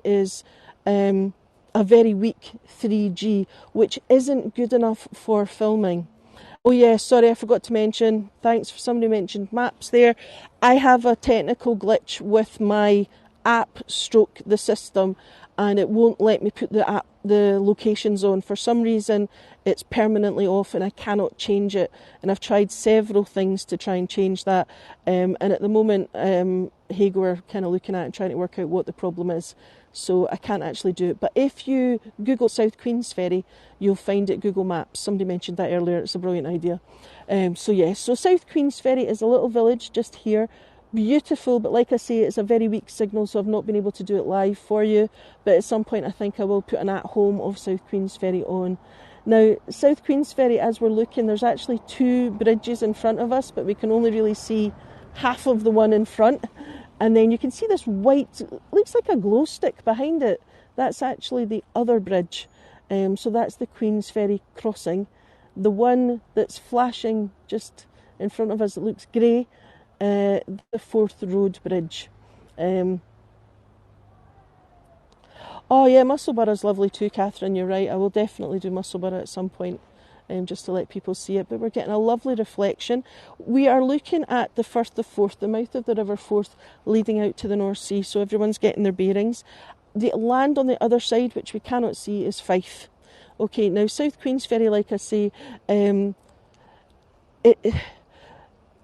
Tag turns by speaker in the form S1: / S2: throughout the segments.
S1: is a very weak 3G, which isn't good enough for filming. Oh yeah, sorry, I forgot to mention, thanks for somebody mentioned maps there. I have a technical glitch with my app stroke the system, and it won't let me put the locations on. For some reason, it's permanently off and I cannot change it. And I've tried several things to try and change that. And at the moment, Heygo are kind of looking at it and trying to work out what the problem is. So I can't actually do it. But if you Google South Queensferry, you'll find it Google Maps. Somebody mentioned that earlier. It's a brilliant idea. So South Queensferry is a little village just here. Beautiful, but like I say, it's a very weak signal, so I've not been able to do it live for you. But at some point, I think I will put an at-home of South Queensferry on. Now, South Queensferry, as we're looking, there's actually 2 bridges in front of us, but we can only really see half of the one in front. And then you can see this white, looks like a glow stick behind it. That's actually the other bridge. So that's the Queensferry crossing. The one that's flashing just in front of us, it looks grey, the Forth Road Bridge. Oh yeah, Musselburgh's lovely too, Catherine, you're right. I will definitely do Musselburgh at some point. Just to let people see it, but we're getting a lovely reflection. We are looking at the Firth of Forth, the mouth of the River Forth leading out to the North Sea, so everyone's getting their bearings. The land on the other side, which we cannot see, is Fife. Okay, now South Queensferry, like I say,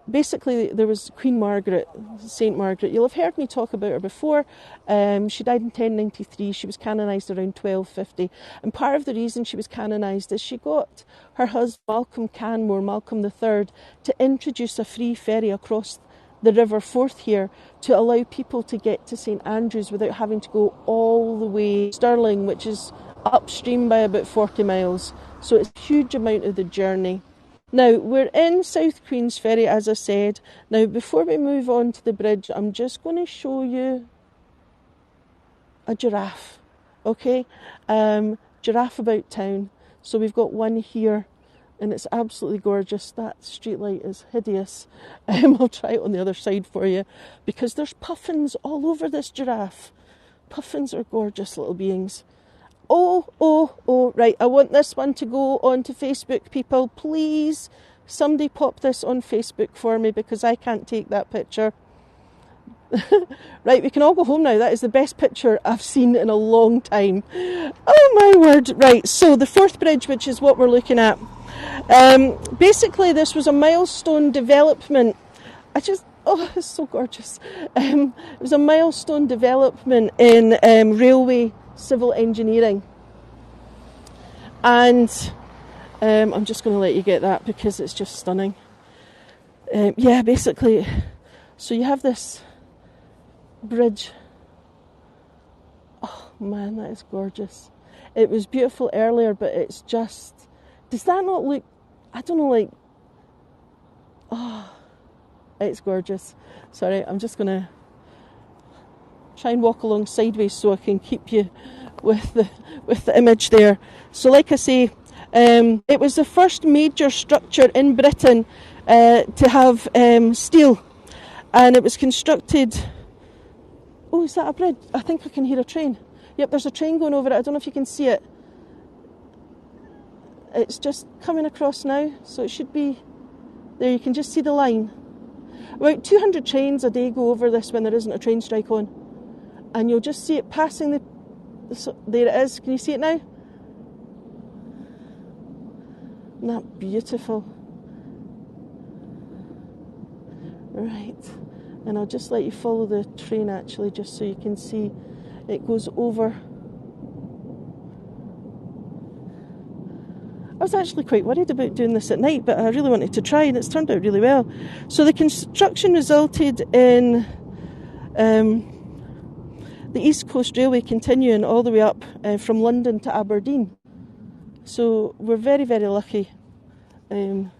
S1: basically there was Queen Margaret, Saint Margaret. You'll have heard me talk about her before. She died in 1093. She was canonised around 1250. And part of the reason she was canonised is she got her husband Malcolm Canmore, Malcolm III, to introduce a free ferry across the River Forth here to allow people to get to St Andrews without having to go all the way to Stirling, which is upstream by about 40 miles. So it's a huge amount of the journey. Now, we're in South Queensferry, as I said. Now, before we move on to the bridge, I'm just going to show you a giraffe, okay? Giraffe about town. So we've got one here, and it's absolutely gorgeous. That street light is hideous. I'll try it on the other side for you, because there's puffins all over this giraffe. Puffins are gorgeous little beings. Oh, right, I want this one to go onto Facebook, people. Please, somebody pop this on Facebook for me, because I can't take that picture. Right, we can all go home now. That is the best picture I've seen in a long time. Oh, my word. Right, so the Forth Bridge, which is what we're looking at. Basically, this was a milestone development. It's so gorgeous. It was a milestone development in railway civil engineering, and I'm just going to let you get that because it's just stunning. Basically, so you have this bridge. Oh man, that is gorgeous. It was beautiful earlier, but it's just, does that not look, I don't know, like, oh, it's gorgeous. Sorry, I'm just going to try and walk along sideways so I can keep you with the image there. So like I say, it was the first major structure in Britain to have steel, and it was constructed. Oh, is that a bridge? I think I can hear a train. Yep, there's a train going over it. I don't know if you can see it. It's just coming across now, so it should be there. You can just see the line. About 200 trains a day go over this when there isn't a train strike on. And you'll just see it passing there it is. Can you see it now? Isn't that beautiful? Right. And I'll just let you follow the train actually, just so you can see it goes over. I was actually quite worried about doing this at night, but I really wanted to try, and it's turned out really well. So the construction resulted in the East Coast Railway continuing all the way up from London to Aberdeen. So we're very, very lucky that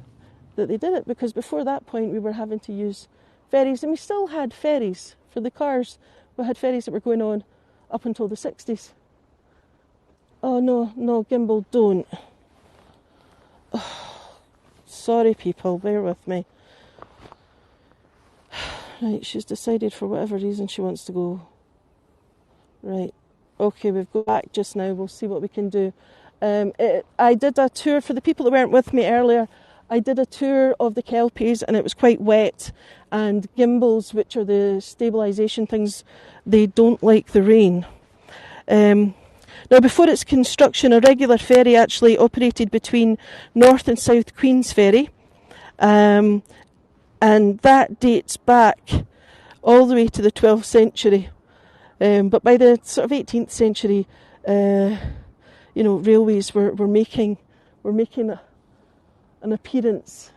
S1: they did it, because before that point we were having to use ferries, and we still had ferries for the cars. We had ferries that were going on up until the 60s. Oh no, Gimbal, don't. Oh, sorry people, bear with me. Right, she's decided for whatever reason she wants to go. Right, Okay, we've got back just now. We'll see what we can do. I did a tour for the people that weren't with me earlier. I did a tour of the Kelpies and it was quite wet, and gimbals, which are the stabilisation things, they don't like the rain. Now, before its construction, a regular ferry actually operated between North and South Queensferry, and that dates back all the way to the 12th century. But by the sort of 18th century, railways were making an appearance.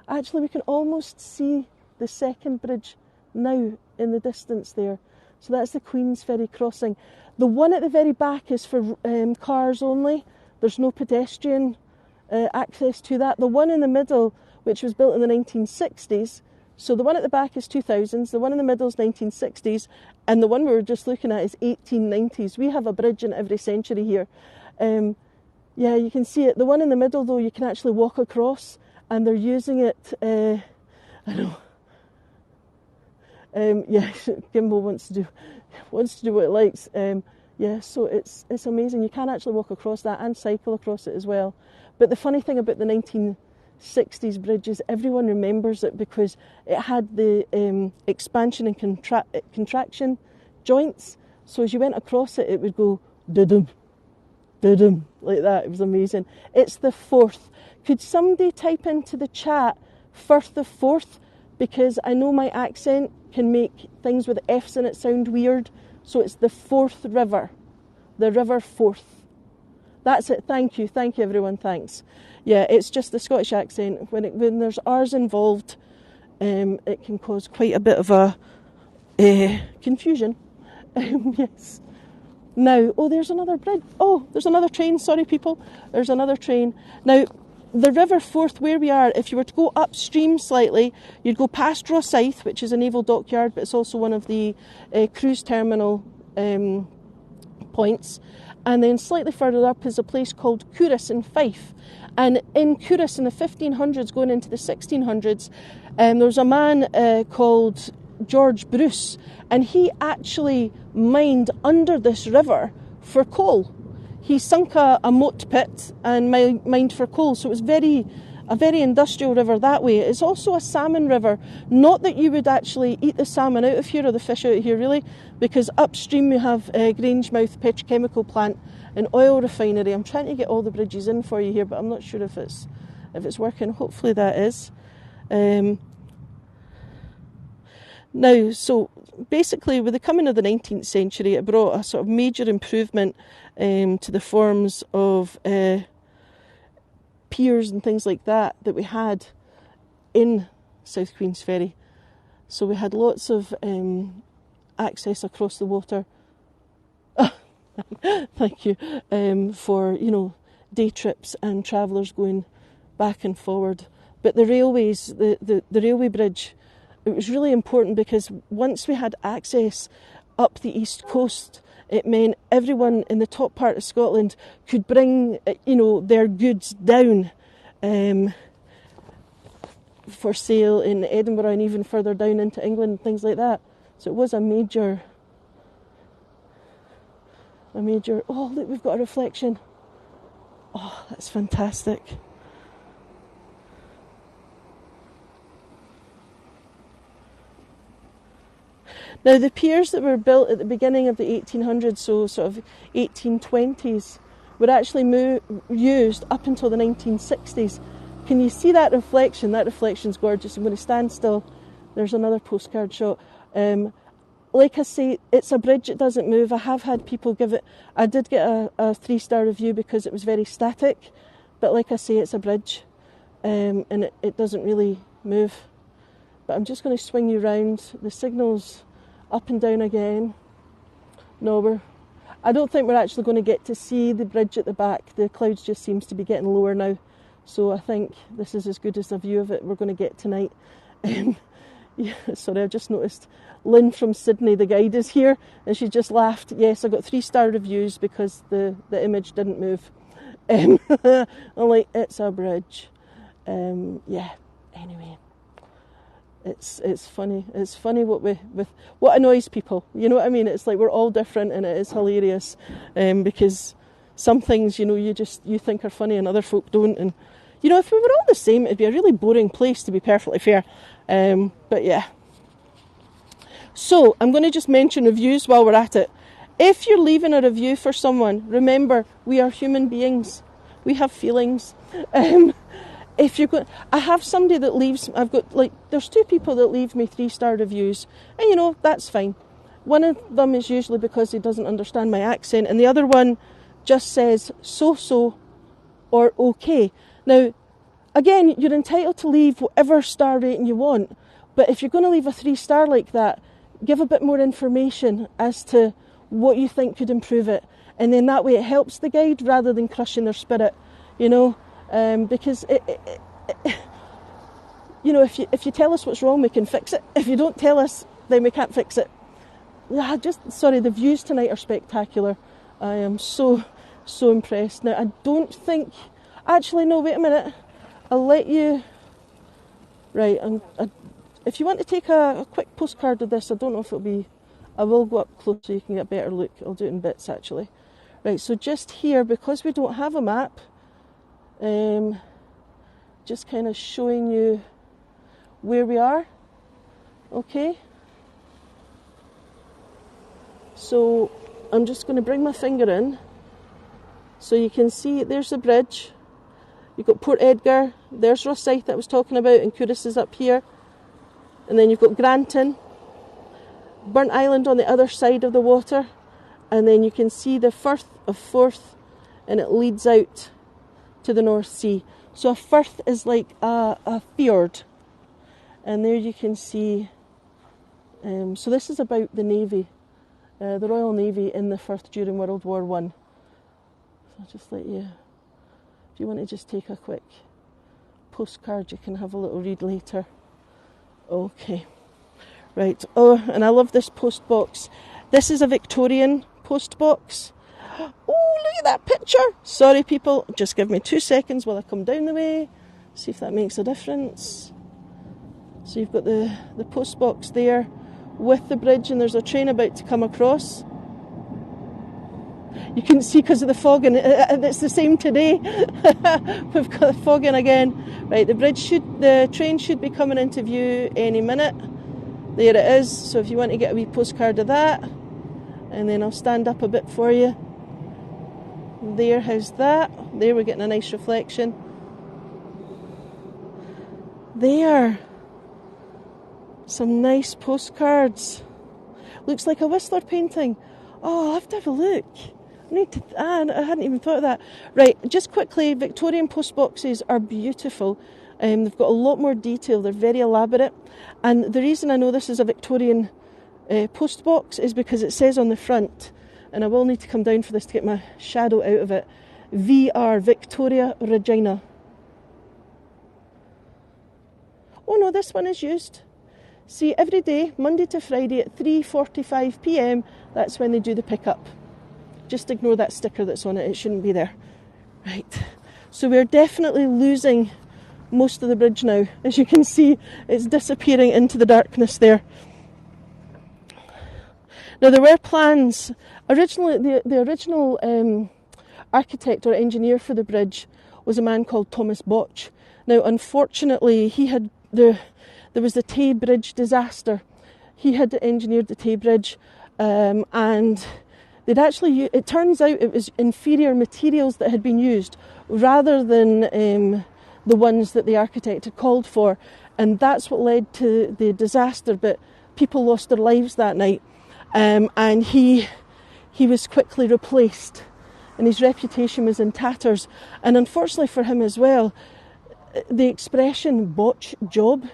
S1: Actually, we can almost see the second bridge now in the distance there. So that's the Queensferry crossing. The one at the very back is for cars only. There's no pedestrian access to that. The one in the middle, which was built in the 1960s, so the one at the back is 2000s, the one in the middle is 1960s, and the one we were just looking at is 1890s. We have a bridge in every century here. Yeah, you can see it. The one in the middle, though, you can actually walk across, and they're using it, I know. Yeah, Gimbal wants to do what it likes. Yeah, so it's amazing. You can actually walk across that and cycle across it as well. But the funny thing about the 1960s bridge is everyone remembers it because it had the expansion and contraction joints. So as you went across it, it would go da-dum, da-dum, like that. It was amazing. It's the Forth. Could somebody type into the chat Firth of Forth? Because I know my accent can make things with F's in it sound weird. So it's the Forth River, the River Forth. That's it. Thank you everyone, thanks. Yeah, it's just the Scottish accent. When there's R's involved, it can cause quite a bit of a confusion. Yes. Now, there's another bridge. There's another train. Sorry, people. There's another train. Now, the River Forth, where we are, if you were to go upstream slightly, you'd go past Rosyth, which is a naval dockyard, but it's also one of the cruise terminal points. And then slightly further up is a place called Couris in Fife. And in Couris in the 1500s, going into the 1600s, there was a man called George Bruce, and he actually mined under this river for coal. He sunk a moat pit and mined for coal, so it was a very industrial river that way. It's also a salmon river. Not that you would actually eat the salmon out of here or the fish out of here, really, because upstream we have Grangemouth petrochemical plant and oil refinery. I'm trying to get all the bridges in for you here, but I'm not sure if it's working. Hopefully that is. Now, so basically, with the coming of the 19th century, it brought a sort of major improvement to the forms of piers and things like that we had in South Queensferry. So we had lots of access across the water. Thank you. For, day trips and travellers going back and forward. But the railways, the railway bridge, it was really important because once we had access up the east coast, it meant everyone in the top part of Scotland could bring, their goods down for sale in Edinburgh and even further down into England and things like that. So it was a major. Oh, look, we've got a reflection. Oh, that's fantastic. Now, the piers that were built at the beginning of the 1800s, so sort of 1820s, were actually used up until the 1960s. Can you see that reflection? That reflection's gorgeous. I'm going to stand still. There's another postcard shot. Like I say, it's a bridge, it doesn't move. I have had people give it... I did get a 3-star review because it was very static. But like I say, it's a bridge. And it doesn't really move. But I'm just going to swing you round. The signal's up and down again. No, I don't think we're actually going to get to see the bridge at the back. The clouds just seems to be getting lower now. So I think this is as good as a view of it we're going to get tonight. Yeah, sorry, I just noticed Lynn from Sydney, the guide, is here, and she just laughed. Yes, I got 3-star reviews because the image didn't move. I'm like, it's a bridge. Yeah, anyway. it's funny. It's funny what annoys people. You know what I mean? It's like we're all different, and it is hilarious because some things, you know, you think are funny and other folk don't. And you know, if we were all the same, it'd be a really boring place, to be perfectly fair. But yeah. So I'm going to just mention reviews while we're at it. If you're leaving a review for someone, remember, we are human beings. We have feelings. If you're going, I have somebody that leaves. There's 2 people that leave me 3-star reviews, and you know that's fine. One of them is usually because he doesn't understand my accent, and the other one just says so or okay. Now, again, you're entitled to leave whatever star rating you want, but if you're going to leave a 3-star like that, give a bit more information as to what you think could improve it, and then that way it helps the guide rather than crushing their spirit, you know. Because you know, if you tell us what's wrong, we can fix it. If you don't tell us, then we can't fix it. The views tonight are spectacular. I am so impressed. Now, I don't think... Actually, no, wait a minute. I'll let you... Right, if you want to take a quick postcard of this, I don't know if it'll be... I will go up close so you can get a better look. I'll do it in bits, actually. Right, so just here, because we don't have a map... just kind of showing you where we are. Okay, so I'm just going to bring my finger in so you can see there's the bridge. You've got Port Edgar, there's Rosyth that I was talking about, and Couris is up here, and then you've got Granton, Burnt Island on the other side of the water, and then you can see the Firth of Forth, and it leads out to the North Sea. So a firth is like a fjord, and there you can see. So this is about the Navy, the Royal Navy in the Firth during World War I. So I'll just let you, if you want to just take a quick postcard, you can have a little read later. Okay, right. Oh, and I love this post box. This is a Victorian post box. Oh, look at that picture. Sorry, people. Just give me 2 seconds while I come down the way. See if that makes a difference. So you've got the post box there with the bridge, and there's a train about to come across. You couldn't see because of the fog, and it's the same today. We've got the fog in again. Right, the train should be coming into view any minute. There it is. So if you want to get a wee postcard of that, and then I'll stand up a bit for you. There, how's that? There, we're getting a nice reflection. There. Some nice postcards. Looks like a Whistler painting. Oh, I'll have to have a look. I hadn't even thought of that. Right, just quickly, Victorian post boxes are beautiful. They've got a lot more detail. They're very elaborate. And the reason I know this is a Victorian post box is because it says on the front, and I will need to come down for this to get my shadow out of it, VR, Victoria Regina. Oh no, this one is used. See, every day, Monday to Friday at 3:45 p.m, that's when they do the pickup. Just ignore that sticker that's on it, it shouldn't be there. Right, so we're definitely losing most of the bridge now. As you can see, it's disappearing into the darkness there. Now, there were plans. Originally, the original architect or engineer for the bridge was a man called Thomas Botch. Now, unfortunately, there was the Tay Bridge disaster. He had engineered the Tay Bridge, and it turns out it was inferior materials that had been used rather than the ones that the architect had called for, and that's what led to the disaster. But people lost their lives that night. And he was quickly replaced, and his reputation was in tatters. And unfortunately for him as well, the expression "botch job."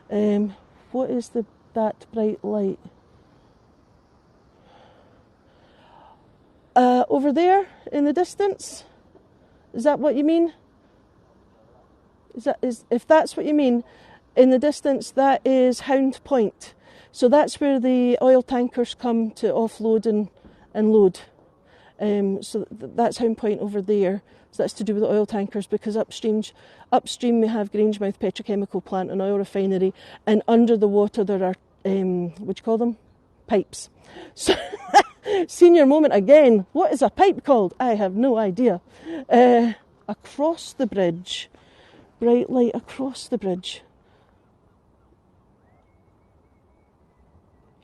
S1: What is that bright light? Over there in the distance. Is that what you mean? If that's what you mean, in the distance, that is Hound Point. So that's where the oil tankers come to offload and load. So that's Hound Point over there. So that's to do with the oil tankers, because upstream we have Grangemouth petrochemical plant and oil refinery, and under the water there are what do you call them? Pipes. So senior moment again. What is a pipe called? I have no idea. Across the bridge, bright light across the bridge.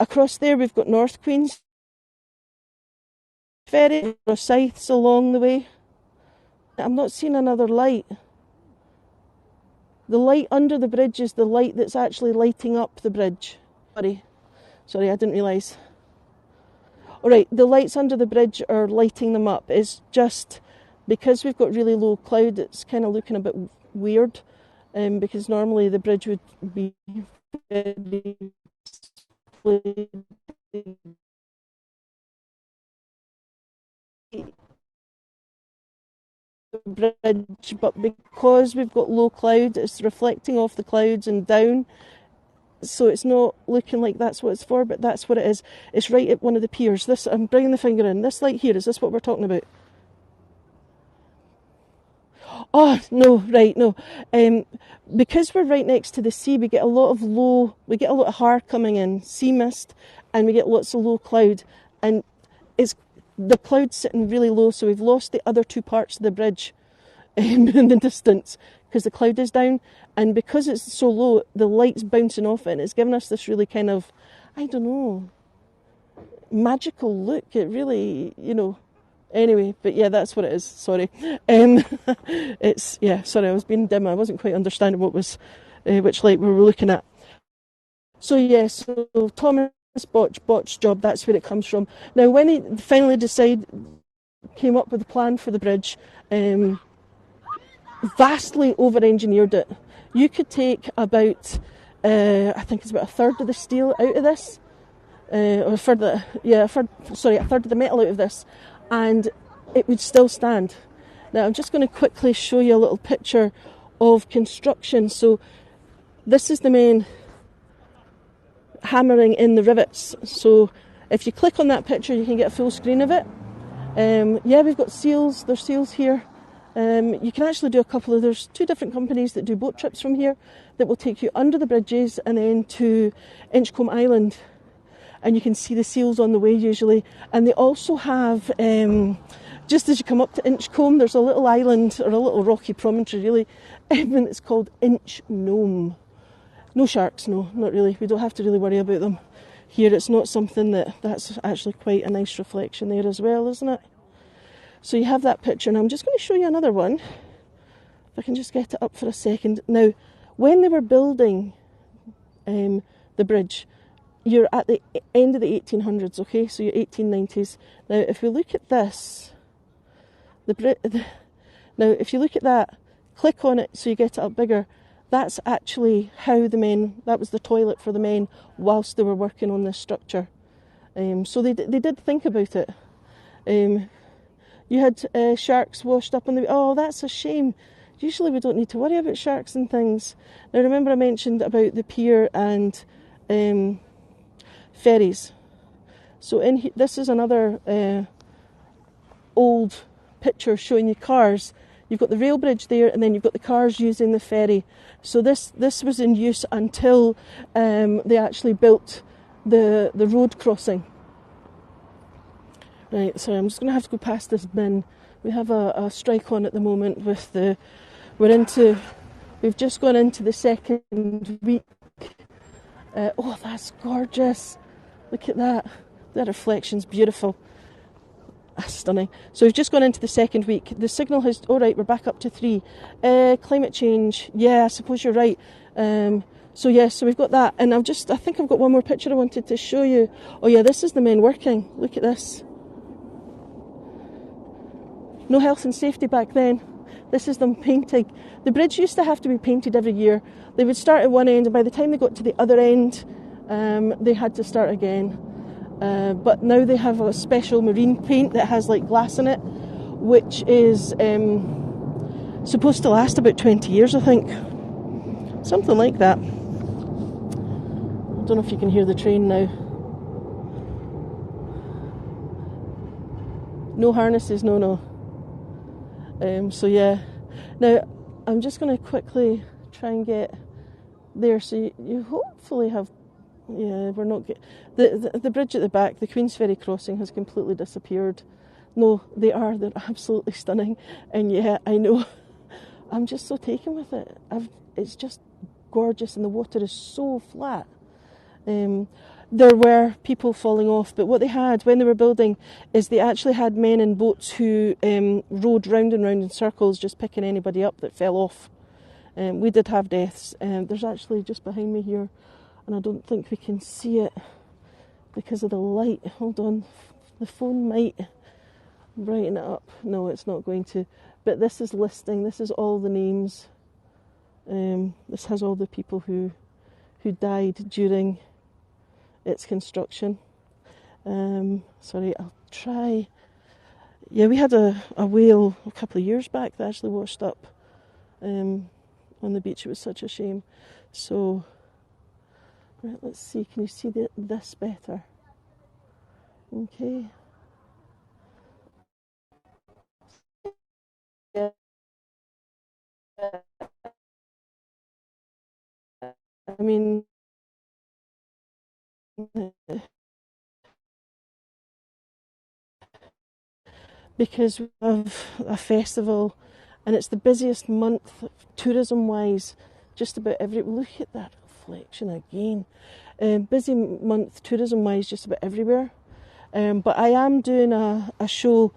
S1: Across there we've got North Queens Ferry, Rosyth's along the way. I'm not seeing another light. The light under the bridge is the light that's actually lighting up the bridge. Sorry, I didn't realise. Alright, the lights under the bridge are lighting them up. It's just because we've got really low cloud, it's kind of looking a bit weird, because normally the bridge would be very bridge, but because we've got low cloud, it's reflecting off the clouds and down, so it's not looking like that's what it's for, but that's what it is. It's right at one of the piers. This, I'm bringing the finger in. This light here, is this what we're talking about? Oh, no, right, no. Because we're right next to the sea, we get a lot of HAR coming in, sea mist, and we get lots of low cloud, and it's the cloud's sitting really low, so we've lost the other two parts of the bridge in the distance because the cloud is down, and because it's so low, the light's bouncing off it, and it's given us this really kind of, I don't know, magical look. It really, anyway, but yeah, that's what it is. Sorry. Sorry, I was being dim. I wasn't quite understanding what was, which light we were looking at. So Thomas Botch job, that's where it comes from. Now, when he finally came up with a plan for the bridge, vastly over-engineered it. You could take about, I think it's about a third of the steel out of this, a third of the metal out of this, and it would still stand. Now, I'm just going to quickly show you a little picture of construction. So this is the main hammering in the rivets. So if you click on that picture, you can get a full screen of it. We've got seals. There's seals here. You can actually do there's two different companies that do boat trips from here that will take you under the bridges and then to Inchcombe Island, and you can see the seals on the way usually. And they also have, just as you come up to Inchcombe, there's a little island, or a little rocky promontory really, and it's called Inchcombe. No sharks, no, not really. We don't have to really worry about them. Here it's not something that's actually quite a nice reflection there as well, isn't it? So you have that picture, and I'm just going to show you another one. If I can just get it up for a second. Now, when they were building the bridge, you're at the end of the 1800s, okay? So you're 1890s. Now, if we look at this, now if you look at that, click on it so you get it up bigger. That's actually how that was the toilet for the men whilst they were working on this structure. So they did think about it. You had sharks washed up on the... Oh, that's a shame. Usually we don't need to worry about sharks and things. Now, remember I mentioned about the pier and ferries. So this is another old picture showing you cars. You've got the rail bridge there, and then you've got the cars using the ferry. So this was in use until they actually built the road crossing. Right, so I'm just going to have to go past this bin. We have a strike on at the moment with we've just gone into the second week. Oh, that's gorgeous. Look at that. That reflection's beautiful. That's stunning. So we've just gone into the second week. The signal has... All right, we're back up to 3. Climate change. Yeah, I suppose you're right. So we've got that. And I think I've got one more picture I wanted to show you. Oh yeah, this is the men working. Look at this. No health and safety back then. This is them painting. The bridge used to have to be painted every year. They would start at one end, and by the time they got to the other end, they had to start again. But now they have a special marine paint that has like glass in it, which is supposed to last about 20 years, I think. Something like that. I don't know if you can hear the train now. No harnesses, no. So yeah. Now, I'm just going to quickly try and get there, so you hopefully have. Yeah, we're not get the bridge at the back. The Queensferry crossing has completely disappeared. No, they're absolutely stunning, and yeah, I know. I'm just so taken with it. It's just gorgeous, and the water is so flat. There were people falling off, but what they had when they were building is they actually had men in boats who rowed round and round in circles, just picking anybody up that fell off. We did have deaths. There's actually just behind me here, and I don't think we can see it because of the light. Hold on, the phone might brighten it up. No, it's not going to. But this is listing. This is all the names. This has all the people who died during its construction. Sorry, I'll try. Yeah, we had a whale a couple of years back that actually washed up on the beach. It was such a shame. So, right, let's see. Can you see this better? Okay. Yeah. I mean, because we have a festival and it's the busiest month tourism wise, just about look at that reflection again. Busy month tourism wise, just about everywhere. But I am doing a show,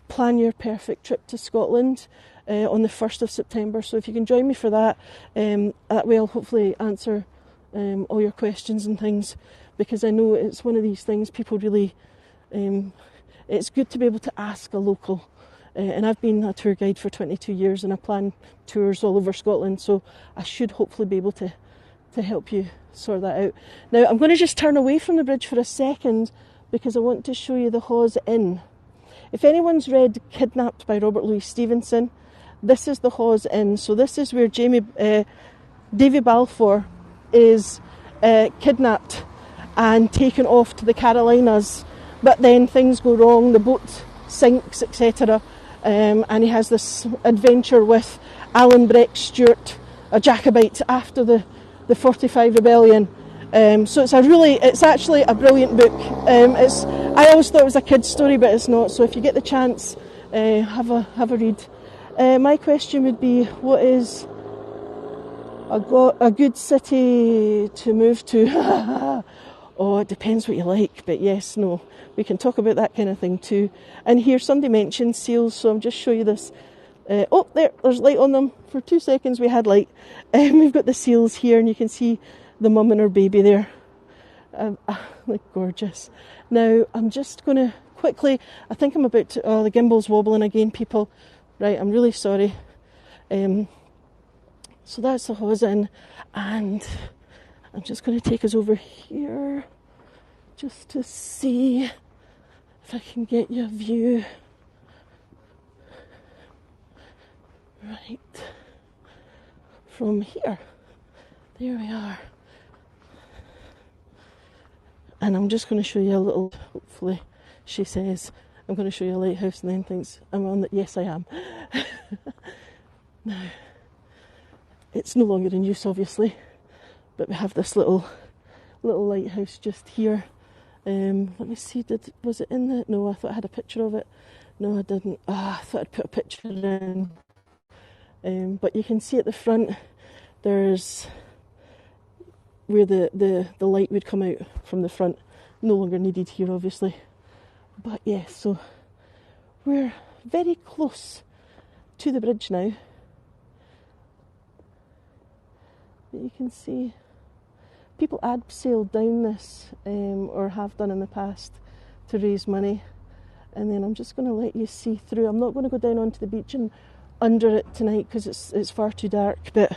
S1: Plan Your Perfect Trip to Scotland, on the 1st of September. So if you can join me for that, that way I'll hopefully answer all your questions and things, because I know it's one of these things people really, it's good to be able to ask a local. And I've been a tour guide for 22 years and I plan tours all over Scotland, so I should hopefully be able to help you sort that out. Now I'm going to just turn away from the bridge for a second because I want to show you the Hawes Inn. If anyone's read Kidnapped by Robert Louis Stevenson, this is the Hawes Inn. So this is where Davy Balfour is kidnapped and taken off to the Carolinas, but then things go wrong, the boat sinks, etc. And he has this adventure with Alan Breck Stewart, a Jacobite, after the 45 rebellion. So it's actually a brilliant book. I always thought it was a kid's story, but it's not. So if you get the chance, have a read. My question would be, what is a good city to move to? Oh, it depends what you like, but yes, no, we can talk about that kind of thing too. And here somebody mentioned seals, so I'll just show you this. There's light on them. For 2 seconds we had light. We've got the seals here, and you can see the mum and her baby there. Like gorgeous. Now I'm just going to quickly, I think I'm about to, the gimbal's wobbling again, people. Right, I'm really sorry. So that's the Hawes Inn, and I'm just going to take us over here just to see if I can get you a view. Right, from here. There we are. And I'm just going to show you a little, hopefully, she says, I'm going to show you a lighthouse, and then thinks I'm on that. Yes, I am. Now, it's no longer in use, obviously, but we have this little lighthouse just here. Let me see, was it in the... No, I thought I had a picture of it. No, I didn't. I thought I'd put a picture in. But you can see at the front, there's where the light would come out from the front. No longer needed here, obviously. But yeah, so we're very close to the bridge now. But you can see people abseil down this, or have done in the past, to raise money. And then I'm just going to let you see through. I'm not going to go down onto the beach and under it tonight because it's far too dark, but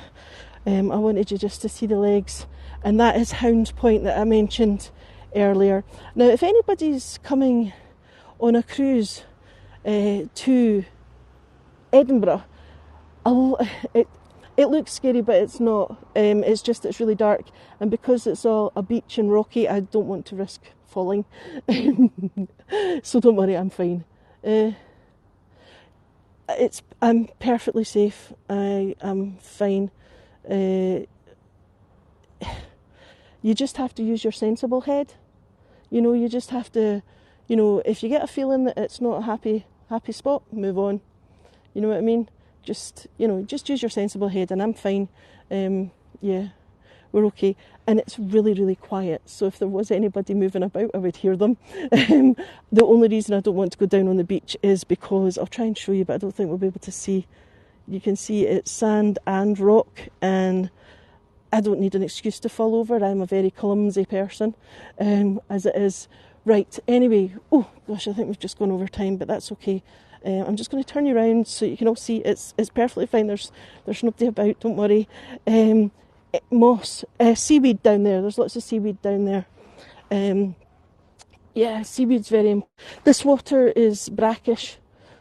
S1: I wanted you just to see the legs. And that is Hounds Point that I mentioned earlier. Now, if anybody's coming on a cruise to Edinburgh, it looks scary, but it's not. It's really dark, and because it's all a beach and rocky, I don't want to risk falling. So don't worry, I'm fine. I'm perfectly safe. I am fine. You just have to use your sensible head. You just have to, if you get a feeling that it's not a happy spot, move on. You know what I mean? Just use your sensible head, and I'm fine. Yeah, we're okay. And it's really, really quiet. So if there was anybody moving about, I would hear them. The only reason I don't want to go down on the beach is because, I'll try and show you, but I don't think we'll be able to see. You can see it's sand and rock, and I don't need an excuse to fall over. I'm a very clumsy person, as it is. Right, anyway, oh gosh, I think we've just gone over time, but that's okay. I'm just going to turn you around so you can all see it's perfectly fine. There's nobody about, don't worry. Moss, seaweed down there. There's lots of seaweed down there. Yeah, seaweed's this water is brackish.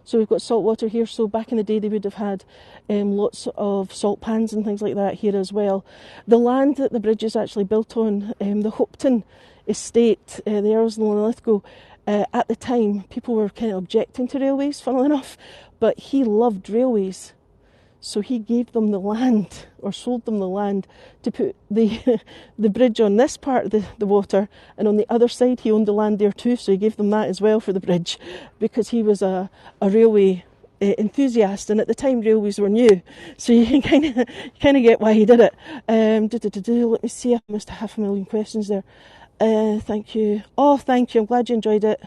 S1: So we've got salt water here. So back in the day, they would have had lots of salt pans and things like that here as well. The land that the bridge is actually built on, the Hopetoun estate, the Earls of Linlithgow, at the time, people were kind of objecting to railways, funnily enough, but he loved railways. So he gave them the land, or sold them the land, to put the bridge on this part of the water, and on the other side he owned the land there too, so he gave them that as well for the bridge, because he was a railway enthusiast, and at the time railways were new, so you can kind of get why he did it. Let me see, I must have 500,000 questions there. Thank you. Oh, thank you, I'm glad you enjoyed it.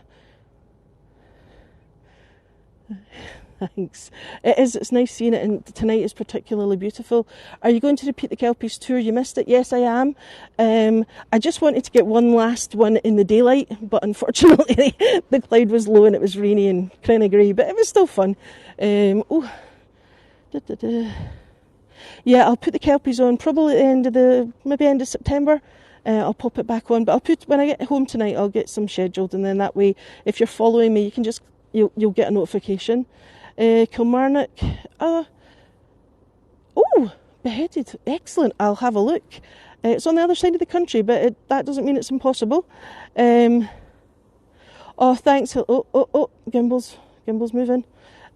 S1: Thanks. It's nice seeing it, and tonight is particularly beautiful. Are you going to repeat the Kelpies tour? You missed it. Yes, I am. I just wanted to get one last one in the daylight, but unfortunately the cloud was low and it was rainy and kind of grey, but it was still fun. Yeah, I'll put the Kelpies on probably at the end of September. I'll pop it back on, but when I get home tonight, I'll get some scheduled, and then that way, if you're following me, you can you'll get a notification. Kilmarnock, beheaded, excellent. I'll have a look. It's on the other side of the country, but that doesn't mean it's impossible. Oh, thanks. Oh, Gimbals moving.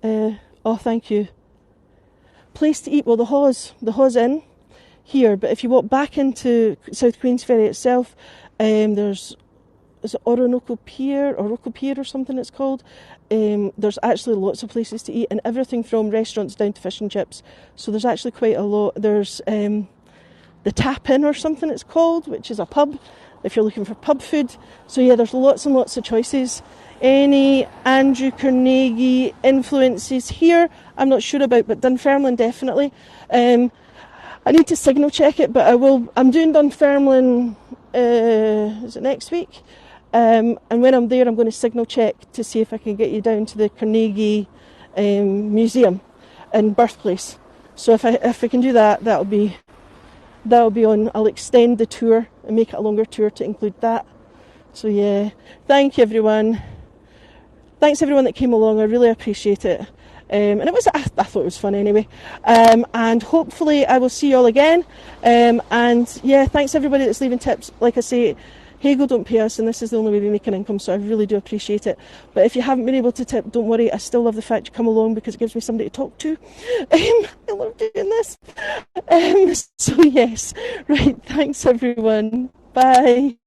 S1: Oh, thank you. Place to eat. Well, the Hawes Inn here, but if you walk back into South Queensferry itself, is it Orinoco Pier or something it's called. There's actually lots of places to eat, and everything from restaurants down to fish and chips. So there's actually quite a lot. There's the Tap Inn or something it's called, which is a pub, if you're looking for pub food. So yeah, there's lots and lots of choices. Any Andrew Carnegie influences here, I'm not sure about, but Dunfermline definitely. I need to signal check it, but I will. I'm doing Dunfermline, is it next week? And when I'm there, I'm going to signal check to see if I can get you down to the Carnegie Museum and birthplace. So if I can do that, that'll be on. I'll extend the tour and make it a longer tour to include that. So yeah, thank you everyone. Thanks everyone that came along. I really appreciate it. And I thought it was fun anyway. And hopefully I will see you all again. And yeah, thanks everybody that's leaving tips. Like I say, Heygo don't pay us, and this is the only way we make an income, so I really do appreciate it. But if you haven't been able to tip, don't worry. I still love the fact you come along, because it gives me somebody to talk to. I love doing this. So yes, right, thanks everyone. Bye.